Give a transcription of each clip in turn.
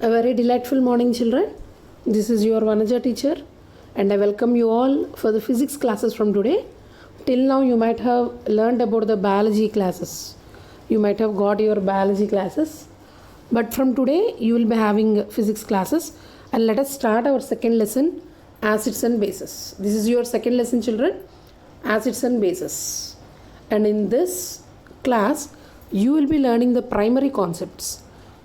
A very delightful morning, children. This is your Vanaja teacher, and I welcome you all for the physics classes from today. Till now, you might have learned about the biology classes. You might have got your biology classes, but from today, you will be having physics classes. And let us start our second lesson, acids and bases. This is your second lesson, children, acids and bases. And in this class, you will be learning the primary concepts.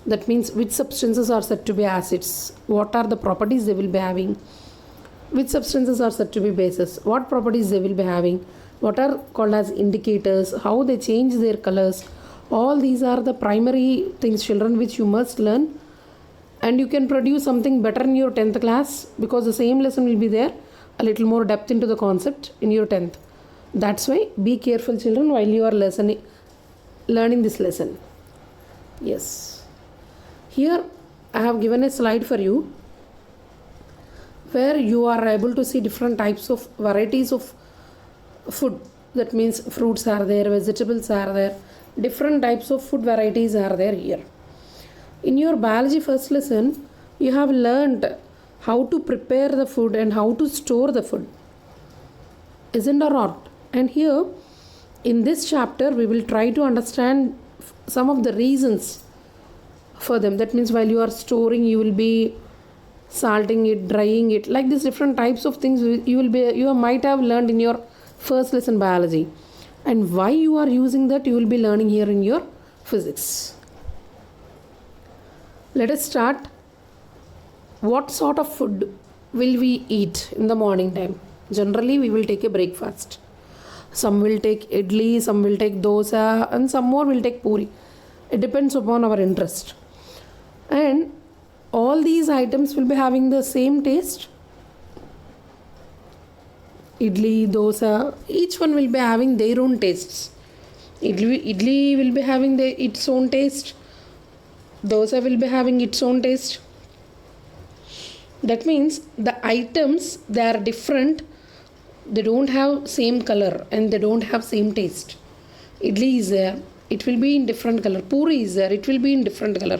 That means which substances are said to be acids, what are the properties they will be having, which substances are said to be bases, what properties they will be having, what are called as indicators, how they change their colors. All these are the primary things, children, which you must learn. And you can produce something better in your 10th class because the same lesson will be there, a little more depth into the concept in your 10th. That's why be careful, children, while you are learning this lesson. Yes. Here I have given a slide for you where you are able to see different types of varieties of food. That means fruits are there, vegetables are there, different types of food varieties are there here. In your biology first lesson, you have learned how to prepare the food and how to store the food. Isn't or not? And here in this chapter, we will try to understand some of the reasons for them. That means while you are storing, you will be salting it, drying it, like these different types of things you might have learned in your first lesson biology. And why you are using that, you will be learning here in your physics. Let us start. What sort of food will we eat in the morning time? Generally, we will take a breakfast. Some will take idli, some will take dosa, and some more will take puri. It depends upon our interest. And all these items will be having the same taste. Idli, dosa, each one will be having their own tastes. Idli will be having its own taste. Dosa will be having its own taste. That means the items, they are different. They don't have same color and they don't have same taste. Idli is there, it will be in different color. Puri is there, it will be in different color.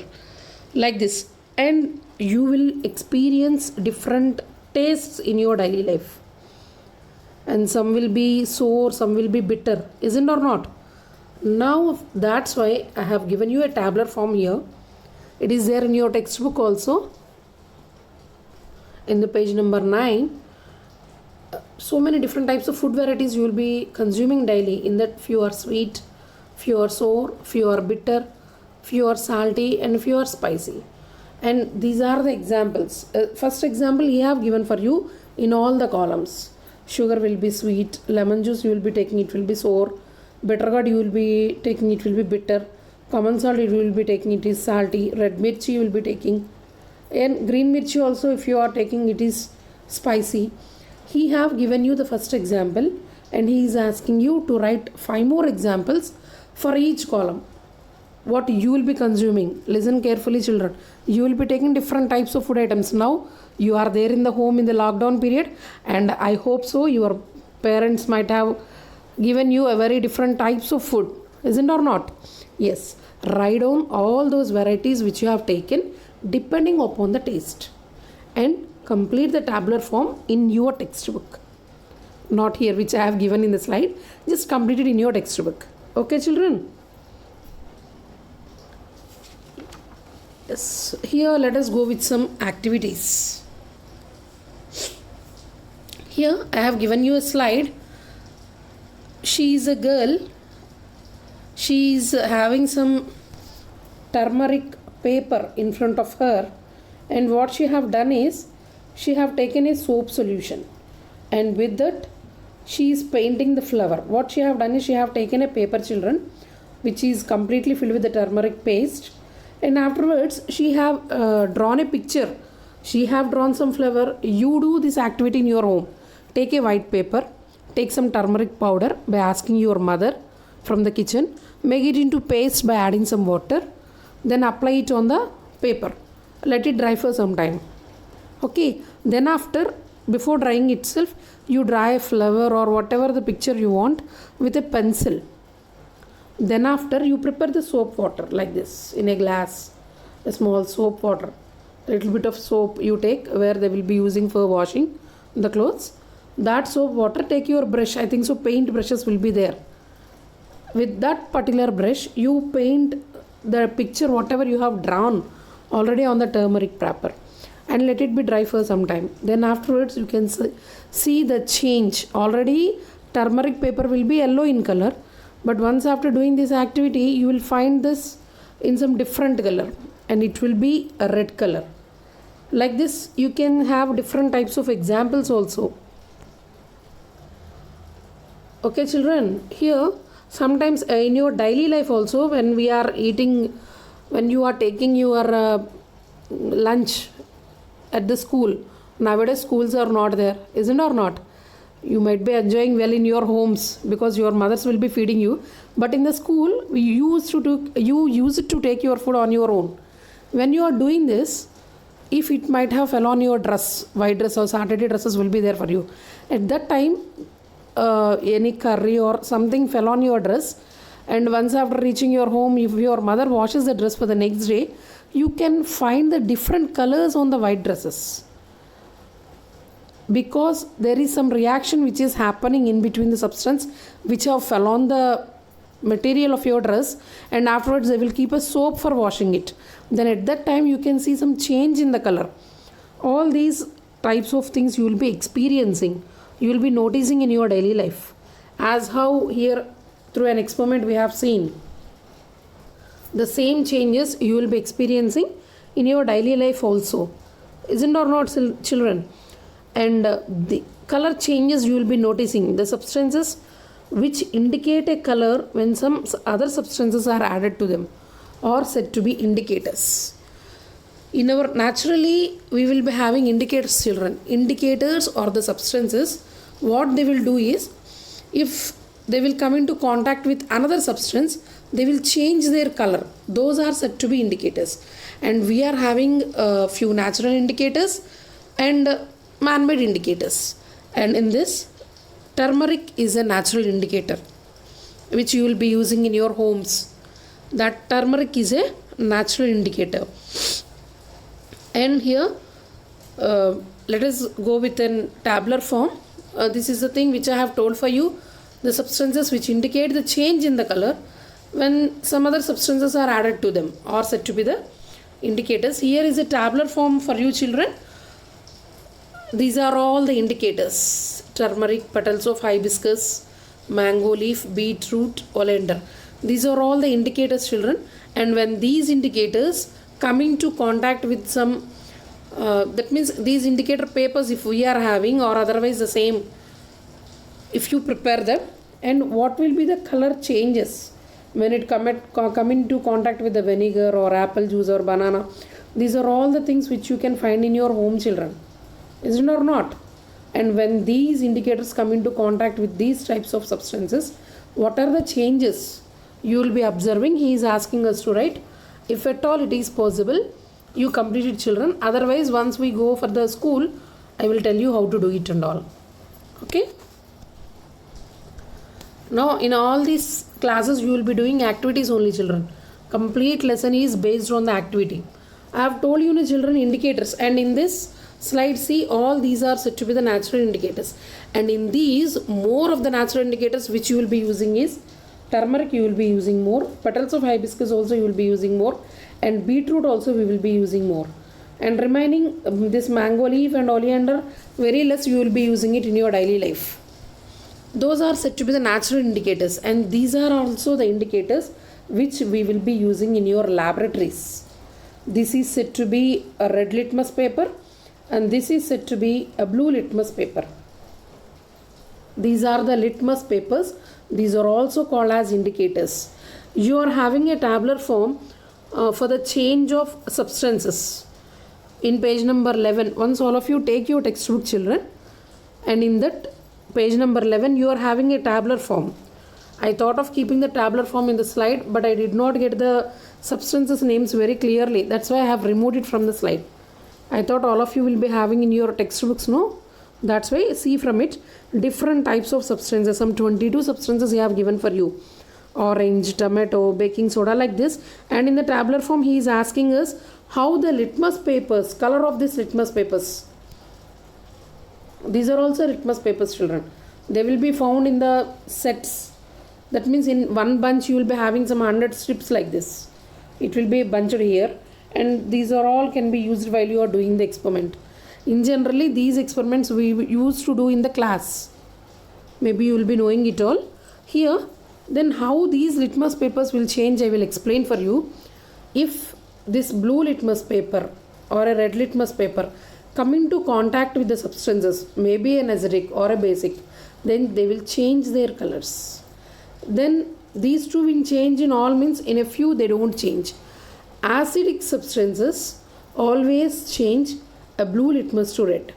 Like this. And you will experience different tastes in your daily life. And some will be sour, some will be bitter. Isn't or not? Now that's why I have given you a tabular form here. It is there in your textbook also. In the page number 9. So many different types of food varieties you will be consuming daily. In that, few are sweet, few are sour, few are bitter, few are salty, and few are spicy. And these are the examples. First example I have given for you in all the columns. Sugar will be sweet, lemon juice you will be taking, it will be sour, bitter gourd you will be taking, it will be bitter, common salt you will be taking, it is salty, red mirchi you will be taking, and green mirchi also if you are taking, it is spicy. He have given you the first example and he is asking you to write 5 more examples for each column. What you will be consuming. Listen carefully, children. You will be taking different types of food items. Now you are there in the home in the lockdown period, and I hope so your parents might have given you a very different types of food. Isn't or not? Yes. Write down all those varieties which you have taken depending upon the taste. And complete the tabular form in your textbook. Not here which I have given in the slide. Just complete it in your textbook. Okay, children? Yes. Here let us go with some activities. Here I have given you a slide. She is a girl. She is having some turmeric paper in front of her. And what she have done is, she have taken a soap solution. And with that, she is painting the flower. What she have done is, she have taken a paper, children, which is completely filled with the turmeric paste. And afterwards, she have drawn a picture. She have drawn some flower. You do this activity in your home. Take a white paper. Take some turmeric powder by asking your mother from the kitchen. Make it into paste by adding some water. Then apply it on the paper. Let it dry for some time. Okay. Then after, before drying itself, you draw a flower or whatever the picture you want with a pencil. Then after, you prepare the soap water like this in a glass, a small soap water. little bit of soap you take where they will be using for washing the clothes. That soap water, take your brush, I think so paint brushes will be there. With that particular brush, you paint the picture whatever you have drawn already on the turmeric paper and let it be dry for some time. Then afterwards you can see the change. Already turmeric paper will be yellow in color, but once after doing this activity you will find this in some different color and it will be a red color. Like this you can have different types of examples also. Okay children, here sometimes in your daily life also, when we are eating, when you are taking your lunch at the school, nowadays schools are not there, isn't or not? You might be enjoying well in your homes because your mothers will be feeding you, but in the school you used to take your food on your own. When you are doing this, if it might have fell on your dress, white dress or Saturday dresses will be there for you. At that time any curry or something fell on your dress, and once after reaching your home, if your mother washes the dress for the next day, you can find the different colors on the white dresses, because there is some reaction which is happening in between the substance which have fell on the material of your dress, and afterwards they will keep a soap for washing it. Then at that time you can see some change in the color. All these types of things you will be experiencing, you will be noticing in your daily life, as how here through an experiment we have seen. The same changes you will be experiencing in your daily life also, isn't or not children? And the color changes you will be noticing, the substances which indicate a color when some other substances are added to them are said to be indicators. In our naturally we will be having indicators children. Indicators or the substances, what they will do is, if they will come into contact with another substance, they will change their color. Those are said to be indicators. And we are having a few natural indicators and man-made indicators. And in this, turmeric is a natural indicator which you will be using in your homes. That turmeric is a natural indicator. And here let us go with a tabular form. This is the thing which I have told for you, the substances which indicate the change in the color when some other substances are added to them are said to be the indicators. Here is a tabular form for you children. These are all the indicators: turmeric, petals of hibiscus, mango leaf, beetroot, oleander. These are all the indicators children, and when these indicators come into contact with some that means these indicator papers if we are having, or otherwise the same if you prepare them, and what will be the color changes when it come into contact with the vinegar or apple juice or banana. These are all the things which you can find in your home children, isn't or not? And when these indicators come into contact with these types of substances, what are the changes you will be observing? He is asking us to write. If at all it is possible, you complete it children. Otherwise, once we go for the school, I will tell you how to do it and all. Okay. Now in all these classes you will be doing activities only children. Complete lesson is based on the activity. I have told you children indicators, and in this slide see all these are said to be the natural indicators, and in these more of the natural indicators which you will be using is turmeric you will be using more, petals of hibiscus also you will be using more, and beetroot also we will be using more, and remaining this mango leaf and oleander very less you will be using it in your daily life. Those are said to be the natural indicators, and these are also the indicators which we will be using in your laboratories. This is said to be a red litmus paper, and this is said to be a blue litmus paper. These are the litmus papers. These are also called as indicators. You are having a tabular form for the change of substances in page number 11. Once all of you take your textbook children, and in that page number 11 you are having a tabular form. I thought of keeping the tabular form in the slide, but I did not get the substances names very clearly. That's why I have removed it from the slide. I thought all of you will be having in your textbooks, no? That's why see from it different types of substances. Some 22 substances he have given for you. Orange, tomato, baking soda, like this. And in the tabular form he is asking us how the litmus papers, color of these litmus papers, these are also litmus papers, children. They will be found in the sets. That means in one bunch you will be having some 100 strips like this. It will be bunched here, and these are all can be used while you are doing the experiment. In generally, these experiments we used to do in the class. Maybe you will be knowing it all. Here, then how these litmus papers will change, I will explain for you. If this blue litmus paper or a red litmus paper come into contact with the substances, maybe an acidic or a basic, then they will change their colors. Then these two will change in all, means in a few they don't change. Acidic substances always change a blue litmus to red.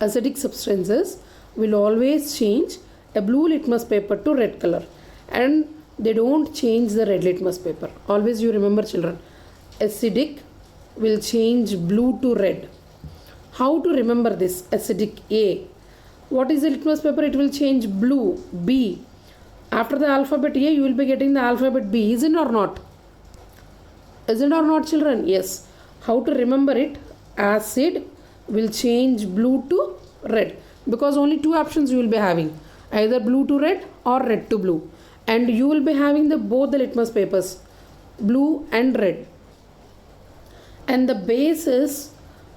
Acidic substances will always change a blue litmus paper to red color, and they don't change the red litmus paper. Always you remember, children, acidic will change blue to red. How to remember this? Acidic A. What is the litmus paper? It will change blue. B. After the alphabet A, you will be getting the alphabet B. Is it or not? Is it or not, children? Yes. How to remember it? Acid will change blue to red, because only two options you will be having, either blue to red or red to blue, and you will be having both the litmus papers, blue and red. And the bases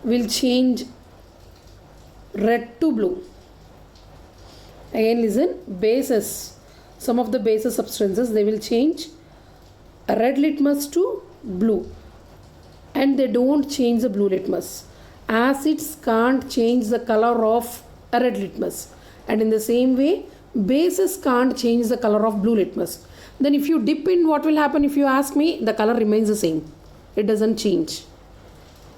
will change red to blue. Again listen, bases, some of the bases substances, they will change red litmus to blue, and they don't change the blue litmus. Acids can't change the color of a red litmus, and in the same way bases can't change the color of blue litmus. Then if you dip in, what will happen? If you ask me, the color remains the same, it doesn't change.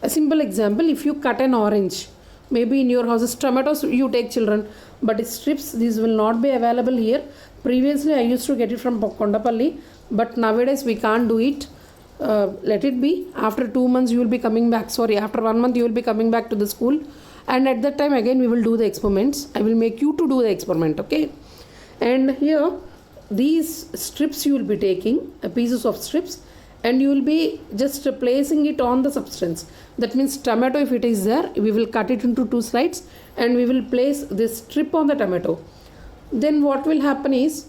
A simple example, if you cut an orange, maybe in your houses tomatoes you take, children, but strips, these will not be available here. Previously I used to get it from Kondapalli, but nowadays we can't do it. Let it be. After 2 months you will be coming back, after 1 month you will be coming back to the school, and at that time again we will do the experiments. I will make you to do the experiment, okay? And here these strips you will be taking, pieces of strips, and you will be just placing it on the substance. That means tomato, if it is there, we will cut it into 2 slides and we will place this strip on the tomato. Then what will happen is,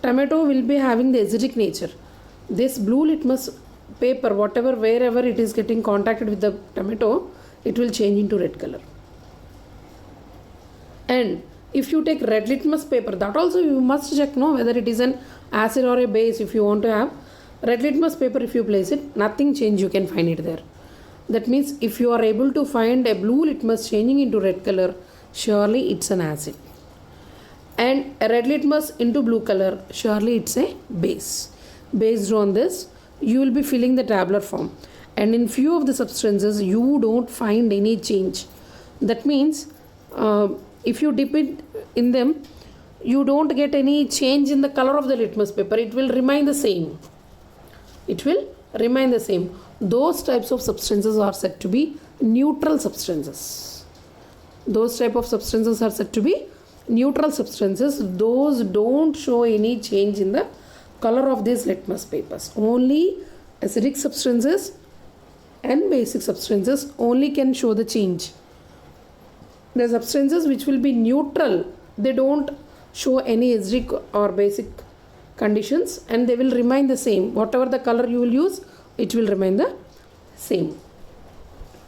tomato will be having the acidic nature. This blue litmus paper, wherever it is getting contacted with the tomato, it will change into red color. And if you take red litmus paper, that also you must check whether it is an acid or a base. If you want to have red litmus paper, if you place it, nothing change, you can find it there. That means if you are able to find a blue litmus changing into red color, surely it's an acid. And a red litmus into blue color, surely it's a base. Based on this, you will be filling the tabular form, and in few of the substances you don't find any change. That means if you dip it in them, you don't get any change in the color of the litmus paper. It will remain the same. It will remain the same. Those types of substances are said to be neutral substances. Those type of substances are said to be neutral substances. Those don't show any change in the color of these litmus papers. Only acidic substances and basic substances only can show the change. The substances which will be neutral, they don't show any acidic or basic conditions, and they will remain the same. Whatever the color you will use, it will remain the same.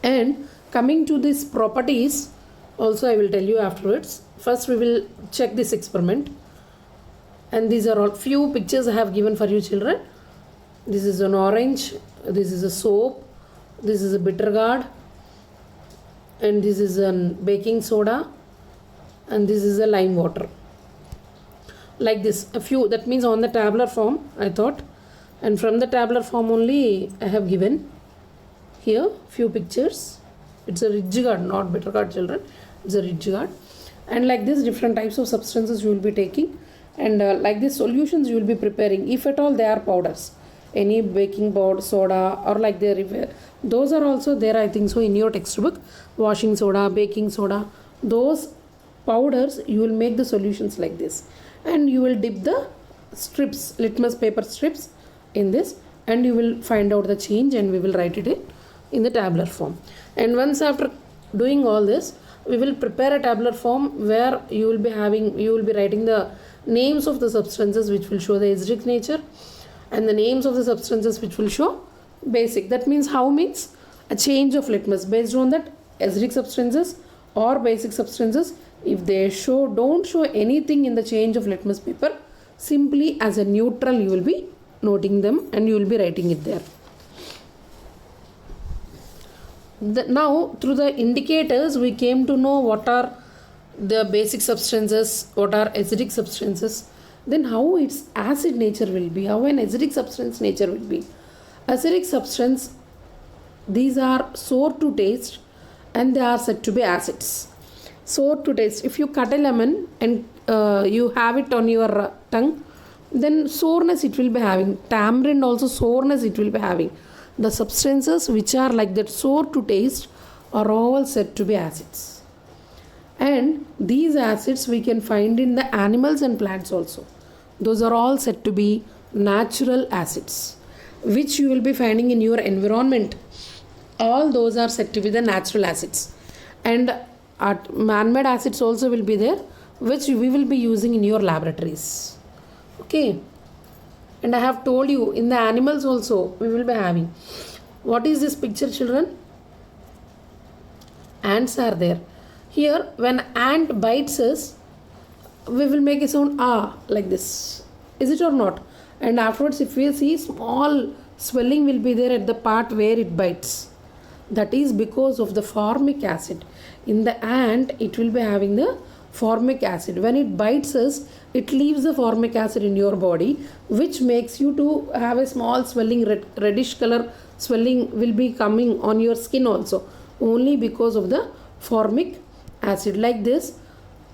And coming to these properties, also I will tell you afterwards. First we will check this experiment, and these are all few pictures I have given for you, children. This is an orange, this is a soap, this is a bitter gourd, and this is a baking soda, and this is a lime water. Like this, a few, that means on the tabular form I thought, and from the tabular form only I have given here few pictures. It's a ridge guard, not bitter gourd, children. It's a ridge guard. And like this, different types of substances you will be taking, and like this solutions you will be preparing, if at all they are powders, any baking powder, soda, or like those are also there, I think so, in your textbook. Washing soda, baking soda, those powders you will make the solutions like this, and you will dip the strips, litmus paper strips, in this, and you will find out the change and we will write it in the tabular form. And once after doing all this, we will prepare a tabular form where you will be writing the names of the substances which will show the acidic nature and the names of the substances which will show basic. That means how means a change of litmus based on that acidic substances or basic substances. If they don't show anything in the change of litmus paper, simply as a neutral you will be noting them and you will be writing it there. Now through the indicators we came to know what are the basic substances, what are acidic substances, then how its acid nature will be, how an acidic substance nature will be. Acidic substance, these are sour to taste and they are said to be acids. Sour to taste, if you cut a lemon and you have it on your tongue, then sourness it will be having. Tamarind also sourness it will be having. The substances which are like that sour to taste are all said to be acids. And these acids we can find in the animals and plants also. Those are all said to be natural acids, which you will be finding in your environment. All those are said to be the natural acids. And man-made acids also will be there, which we will be using in your laboratories. Okay. And I have told you in the animals also we will be having. What is this picture, children? Ants are there. Here when ant bites us, we will make a sound ah like this. Is it or not? And afterwards if we see, small swelling will be there at the part where it bites. That is because of the formic acid. In the ant it will be having the formic acid. When it bites us, it leaves the formic acid in your body, which makes you to have a small swelling, reddish color swelling will be coming on your skin also, only because of the formic acid. Like this,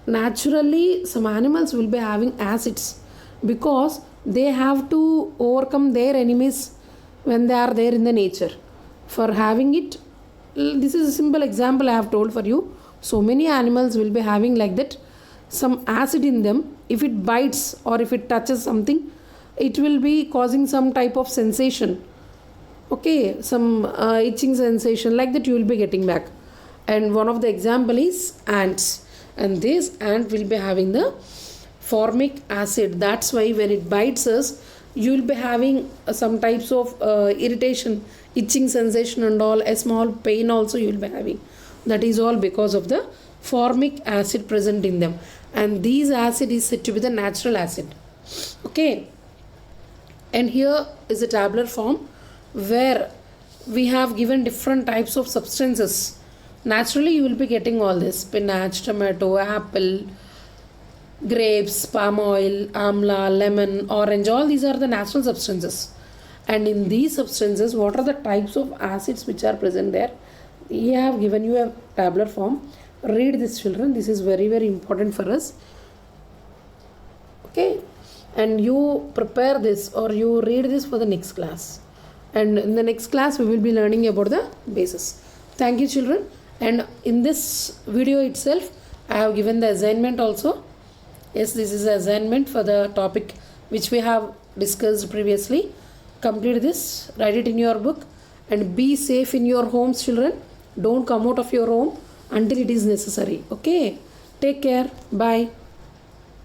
naturally some animals will be having acids because they have to overcome their enemies when they are there in the nature. For having it, this is a simple example I have told for you. So many animals will be having like that some acid in them. If it bites or if it touches something, it will be causing some type of sensation. Okay, some itching sensation like that you will be getting back. And one of the example is ants. And this ant will be having the formic acid. That's why when it bites us, you will be having some types of irritation, itching sensation and all, a small pain also you will be having. That is all because of the formic acid present in them. And these acid is said to be the natural acid. Okay. And here is a tabular form where we have given different types of substances. Naturally you will be getting all this: spinach, tomato, apple, grapes, palm oil, amla, lemon, orange. All these are the natural substances. And in these substances, what are the types of acids which are present there? We have given you a tabular form. Read this, children. This is very, very important for us. Okay. And you prepare this or you read this for the next class. And in the next class, we will be learning about the bases. Thank you, children. And in this video itself, I have given the assignment also. Yes, this is the assignment for the topic which we have discussed previously. Complete this, write it in your book, and be safe in your homes, children. Don't come out of your home until it is necessary. Okay, take care. Bye.